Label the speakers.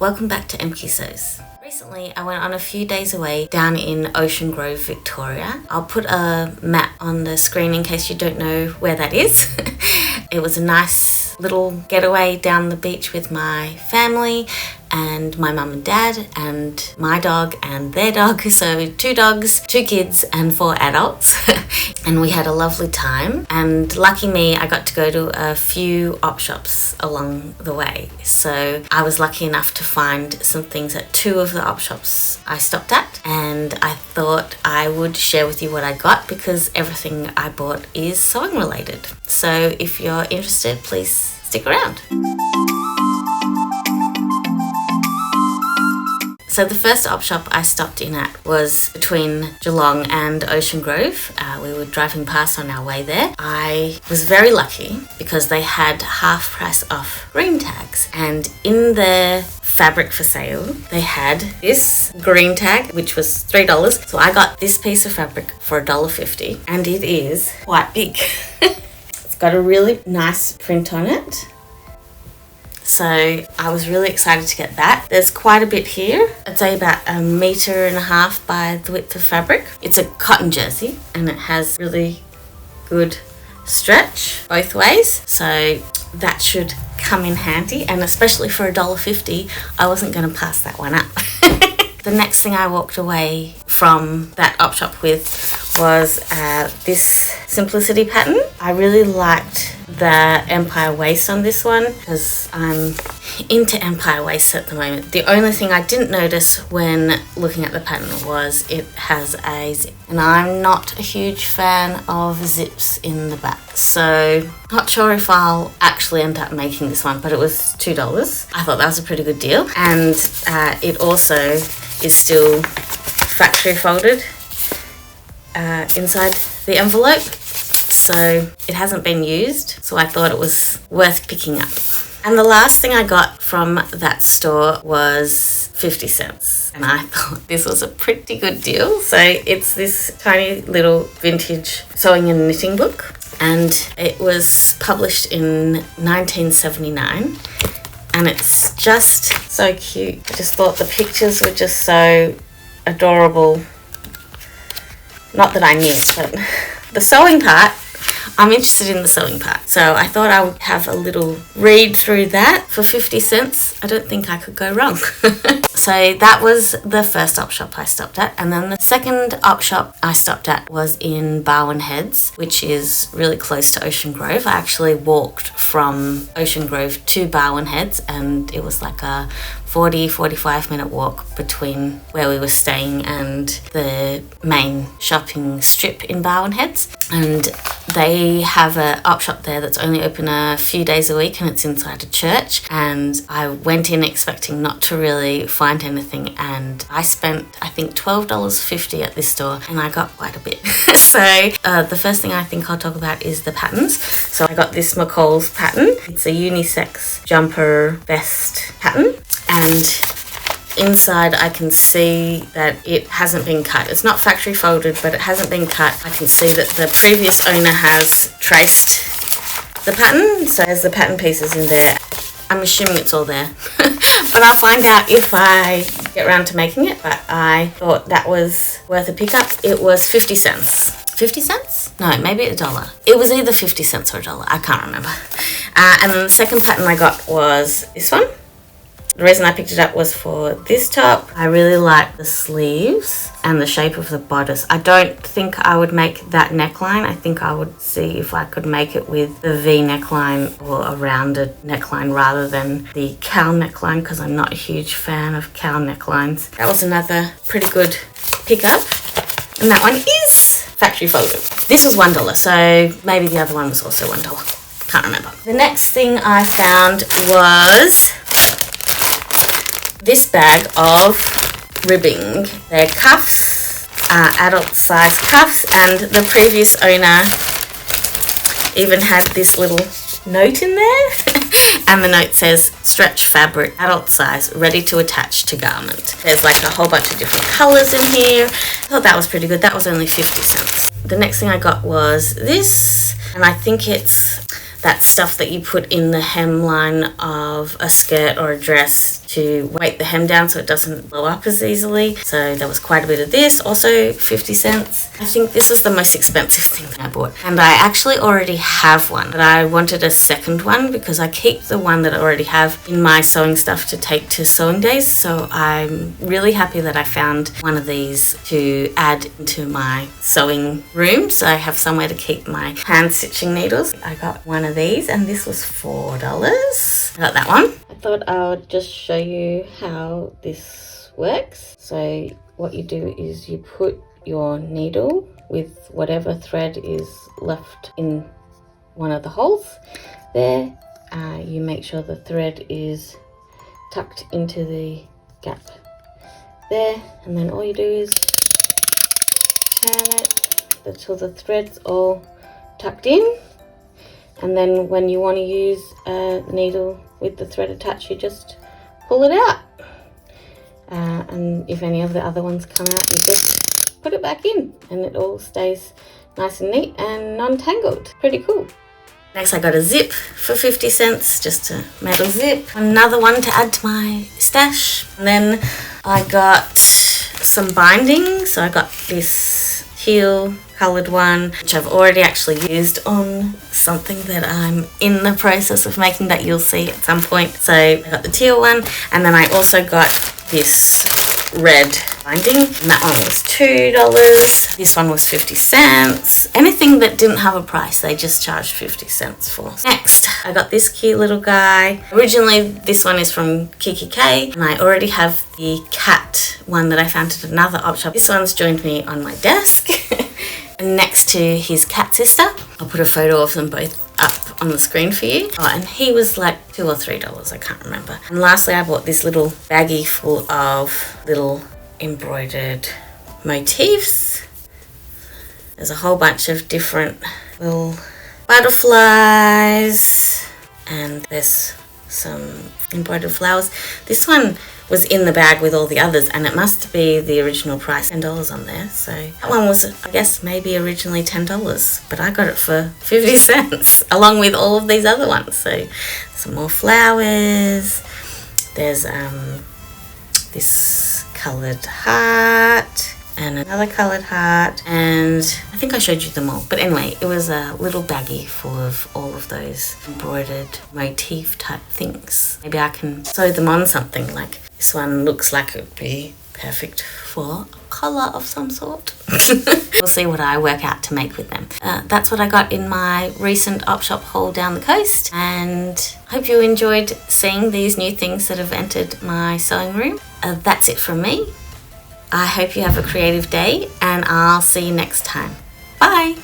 Speaker 1: welcome back to MQ Sews. Recently I went on a few days away down in Ocean Grove, Victoria. I'll put a map on the screen in case you don't know where that is. It was a nice little getaway down the beach with my family and my mum and dad and my dog and their dog. So 2 dogs, 2 kids and 4 adults. And we had a lovely time, and lucky me, I got to go to a few op shops along the way. So I was lucky enough to find some things at 2 of the op shops I stopped at, and I thought I would share with you what I got because everything I bought is sewing related. So if you're interested, please stick around. So the first op shop I stopped in at was between Geelong and Ocean Grove. We were driving past on our way there. I was very lucky because they had half price off green tags, and in their fabric for sale they had this green tag which was $3. So I got this piece of fabric for $1.50, and it is quite big. It's got a really nice print on it. So I was really excited to get that. There's quite a bit here. I'd say about 1.5 meters by the width of fabric. It's a cotton jersey and it has really good stretch both ways. So that should come in handy, and especially for $1.50, I wasn't going to pass that one up. The next thing I walked away from that op shop with was this simplicity pattern. I really liked the empire waist on this one because I'm into empire waists at the moment. The only thing I didn't notice when looking at the pattern was it has a zip, and I'm not a huge fan of zips in the back, so not sure if I'll actually end up making this one, but it was $2. I thought that was a pretty good deal, and it also is still factory folded inside the envelope, so it hasn't been used, so I thought it was worth picking up. And the last thing I got from that store was 50 cents, and I thought this was a pretty good deal. So it's this tiny little vintage sewing and knitting book, and it was published in 1979, and it's just so cute. I just thought the pictures were just so adorable. Not that I knit, but the sewing part, I'm interested in the sewing part. So I thought I would have a little read through that for 50 cents. I don't think I could go wrong. So that was the first op shop I stopped at. And then the second op shop I stopped at was in Barwon Heads, which is really close to Ocean Grove. I actually walked from Ocean Grove to Barwon Heads, and it was like a 45 minute walk between where we were staying and the main shopping strip in Barwon Heads. And they have an op shop there that's only open a few days a week, and it's inside a church. And I went in expecting not to really find anything, and I spent I think $12.50 at this store, and I got quite a bit. So the first thing I think I'll talk about is the patterns. So I got this McCall's pattern. It's a unisex jumper vest pattern, and inside I can see that it hasn't been cut. It's not factory folded, but it hasn't been cut. I can see that the previous owner has traced the pattern, so there's the pattern pieces in there. I'm assuming it's all there, but I'll find out if I get around to making it. But I thought that was worth a pickup. It was 50 cents. 50 cents? No, maybe $1. It was either 50 cents or $1. I can't remember. And then the second pattern I got was this one. The reason I picked it up was for this top. I really like the sleeves and the shape of the bodice. I don't think I would make that neckline. I think I would see if I could make it with the V neckline or a rounded neckline rather than the cowl neckline, because I'm not a huge fan of cowl necklines. That was another pretty good pickup, and that one is factory folded. This was $1, so maybe the other one was also $1. Can't remember. The next thing I found was this bag of ribbing. They're cuffs, adult size cuffs, and the previous owner even had this little note in there. And the note says stretch fabric, adult size, ready to attach to garment. There's like a whole bunch of different colours in here. I thought that was pretty good. That was only 50 cents. The next thing I got was this, and I think it's that stuff that you put in the hemline of a skirt or a dress to weight the hem down so it doesn't blow up as easily. So there was quite a bit of this, also 50 cents. I think this was the most expensive thing that I bought. And I actually already have one, but I wanted a second one because I keep the one that I already have in my sewing stuff to take to sewing days. So I'm really happy that I found one of these to add into my sewing room, so I have somewhere to keep my hand stitching needles. I got one of these and this was $4. I got that one. I thought I would just show you how this works. So what you do is you put your needle with whatever thread is left in one of the holes there. You make sure the thread is tucked into the gap there, and then all you do is turn it until the thread's all tucked in, and then when you want to use a needle with the thread attached, you just pull it out, and if any of the other ones come out, you just put it back in and it all stays nice and neat and non-tangled. Pretty cool. Next I got a zip for 50 cents, just a metal zip. Another one to add to my stash. And then I got some binding. So I got this teal coloured one, which I've already actually used on something that I'm in the process of making that you'll see at some point. So I got the teal one, and then I also got this red binding, and that one was $2. This one was 50 cents. Anything that didn't have a price, they just charged 50 cents for. Next, I got this cute little guy. Originally, this one is from Kiki K, and I already have the cat one that I found at another op shop. This one's joined me on my desk next to his cat sister. I'll put a photo of them both up on the screen for you. Oh, and he was like $2 or $3, I can't remember. And lastly, I bought this little baggie full of little embroidered motifs. There's a whole bunch of different little butterflies, and there's some embroidered flowers. This one was in the bag with all the others, and it must be the original price, $10 on there. So that one was, I guess, maybe originally $10, but I got it for 50 cents along with all of these other ones. So some more flowers. There's this coloured heart and another coloured heart, and I think I showed you them all. But anyway, it was a little baggie full of all of those embroidered motif type things. Maybe I can sew them on something. Like this one looks like it would be perfect for a collar of some sort. We'll see what I work out to make with them. That's what I got in my recent op shop haul down the coast, and I hope you enjoyed seeing these new things that have entered my sewing room. That's it from me. I hope you have a creative day, and I'll see you next time. Bye!